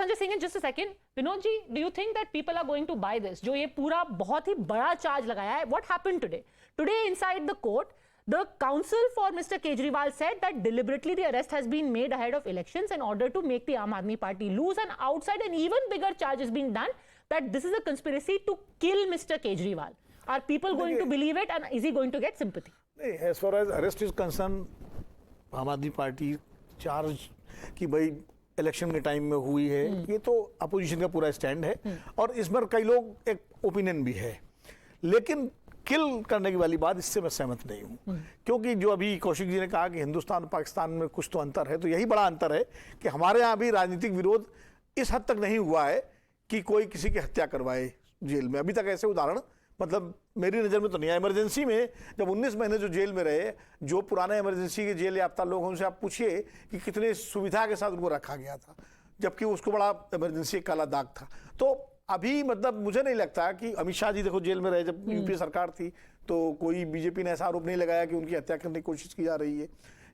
Sanjay Singh in just a second. Vinod ji, do you think that people are going to buy this? जो ये पूरा बहुत ही बड़ा charge लगाया है. What happened today? Today inside the court, the counsel for Mr. Kejriwal said that deliberately the arrest has been made ahead of elections in order to make the Aam Aadmi Party lose, and outside an even bigger charge is being done that this is a conspiracy to kill Mr. Kejriwal. Are people going to believe it, and is he going to get sympathy? As far as arrest is concerned, आम आदमी party charge कि भाई election के time में हुई है, ये तो अपोजिशन का पूरा स्टैंड है और इस पर कई लोग एक ओपिनियन भी है, लेकिन किल करने की वाली बात इससे मैं सहमत नहीं हूँ, क्योंकि जो अभी कौशिक जी ने कहा कि हिंदुस्तान पाकिस्तान में कुछ तो अंतर है, तो यही बड़ा अंतर है कि हमारे यहाँ भी राजनीतिक विरोध इस हद तक नहीं हुआ है कि कोई किसी की हत्या करवाए जेल में। अभी तक ऐसे उदाहरण मतलब मेरी नज़र में तो नहीं है। इमरजेंसी में जब 19 महीने जो जेल में रहे, जो पुराने इमरजेंसी के जेल याफ्ता लोग, उनसे आप पूछिए कि कितने सुविधा के साथ उनको रखा गया था, जबकि उसको बड़ा इमरजेंसी काला दाग था। तो अभी मतलब मुझे नहीं लगता कि अमित शाह जी देखो जेल में रहे, जब यूपीए सरकार थी तो कोई बीजेपी ने ऐसा आरोप नहीं लगाया कि उनकी हत्या करने की कोशिश की जा रही है,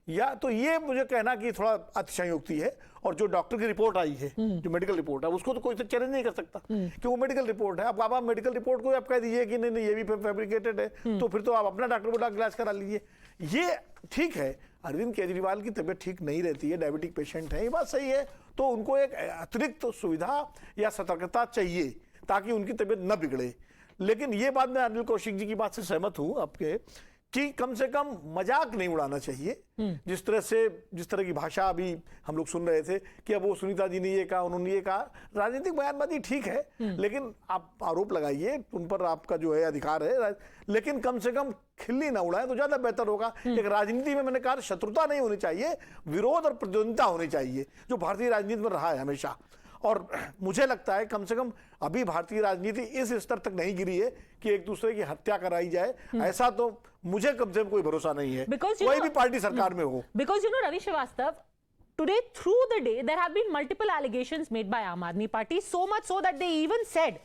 या तो ये मुझे कहना कि थोड़ा अतिशयोक्ति है। और जो डॉक्टर की रिपोर्ट आई है, जो मेडिकल रिपोर्ट है, उसको तो कोई तो चैलेंज नहीं कर सकता कि वो मेडिकल रिपोर्ट है। अब आप मेडिकल रिपोर्ट को आप कह दीजिए कि नहीं ये भी फैब्रिकेटेड है, तो फिर तो आप अपना डॉक्टर को इलाज करा लीजिए। ये ठीक है, अरविंद केजरीवाल की तबीयत ठीक नहीं रहती है, डायबिटिक पेशेंट है, ये बात सही है, तो उनको एक अतिरिक्त सुविधा या सतर्कता चाहिए ताकि उनकी तबीयत न बिगड़े। लेकिन ये बात मैं अनिल कौशिक जी की बात से सहमत हूं आपके कि कम से कम मजाक नहीं उड़ाना चाहिए। जिस तरह की भाषा अभी हम लोग सुन रहे थे कि अब वो सुनीता जी ने ये कहा, उन्होंने ये कहा, राजनीतिक बयानबाजी ठीक है, लेकिन आप आरोप लगाइए, उन पर आपका जो है अधिकार है, लेकिन कम से कम खिल्ली ना उड़ाएं तो ज्यादा बेहतर होगा। एक राजनीति में मैंने कहा शत्रुता नहीं होनी चाहिए, विरोध और प्रतिद्वंदिता होनी चाहिए, जो भारतीय राजनीति में रहा है हमेशा। और मुझे लगता है कम से कम अभी भारतीय राजनीति इस स्तर तक नहीं गिरी है कि एक दूसरे की हत्या कराई जाए, ऐसा तो मुझे कम से कम कोई भरोसा नहीं है, कोई भी पार्टी सरकार में हो। Because you know, Ravi Srivastava, today through the day there have been multiple allegations made by Aam Aadmi Party, so much so that they even said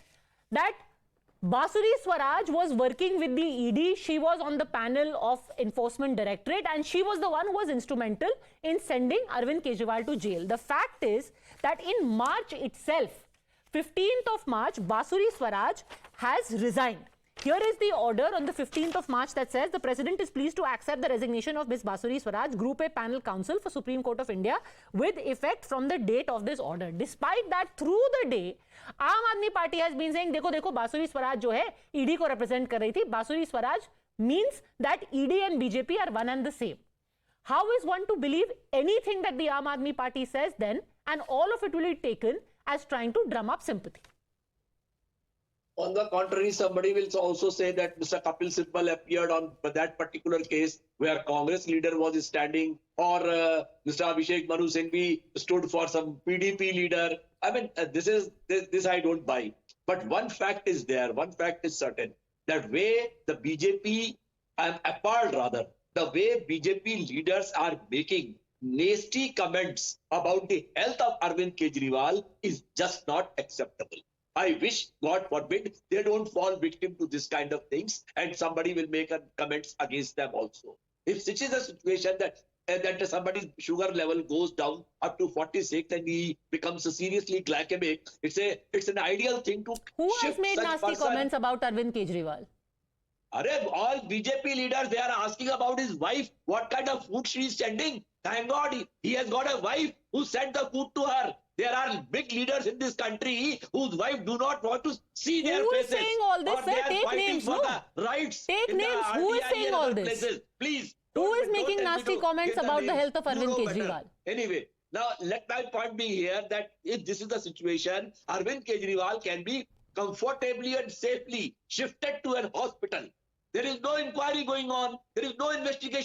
that Basuri Swaraj was working with the ED. She was on the panel of Enforcement Directorate and she was the one who was instrumental in sending Arvind Kejriwal to jail. The fact is that in March itself, 15th of March, Basuri Swaraj has resigned. Here is the order on the 15th of March that says the President is pleased to accept the resignation of Ms. Basuri Swaraj, Group A Panel Counsel for Supreme Court of India with effect from the date of this order. Despite that, through the day, Aam Aadmi Party has been saying, देखो देखो Basuri Swaraj जो है ED को represent कर रही थी. Basuri Swaraj means that ED and BJP are one and the same. How is one to believe anything that the Aam Aadmi Party says then, and all of it will be taken as trying to drum up sympathy? On the contrary, somebody will also say that Mr. Kapil Sibal appeared on that particular case where Congress leader was standing, or Mr. Abhishek Manu Singhvi stood for some PDP leader. I mean, this I don't buy. But one fact is there, one fact is certain, that way the BJP, I'm appalled rather, the way BJP leaders are making nasty comments about the health of Arvind Kejriwal is just not acceptable. I wish, God forbid, they don't fall victim to this kind of things and somebody will make comments against them also. If such is a situation that somebody's sugar level goes down up to 46 and he becomes seriously glycemic, it's an ideal thing to Who has shift made such nasty person. comments about Arvind Kejriwal? All BJP leaders, they are asking about his wife, what kind of food she is sending. Thank God he has got a wife who sent the food to her. There are big leaders in this country whose wife do not want to see their faces. Who is saying all this, sir? Take names, for no? the rights. Take names. Who is saying all this? Places. Please. Who is making nasty comments about the health of Arvind Kejriwal? Anyway, now let my point be here that if this is the situation, Arvind Kejriwal can be comfortably and safely shifted to an hospital. There is no inquiry going on. There is no investigation.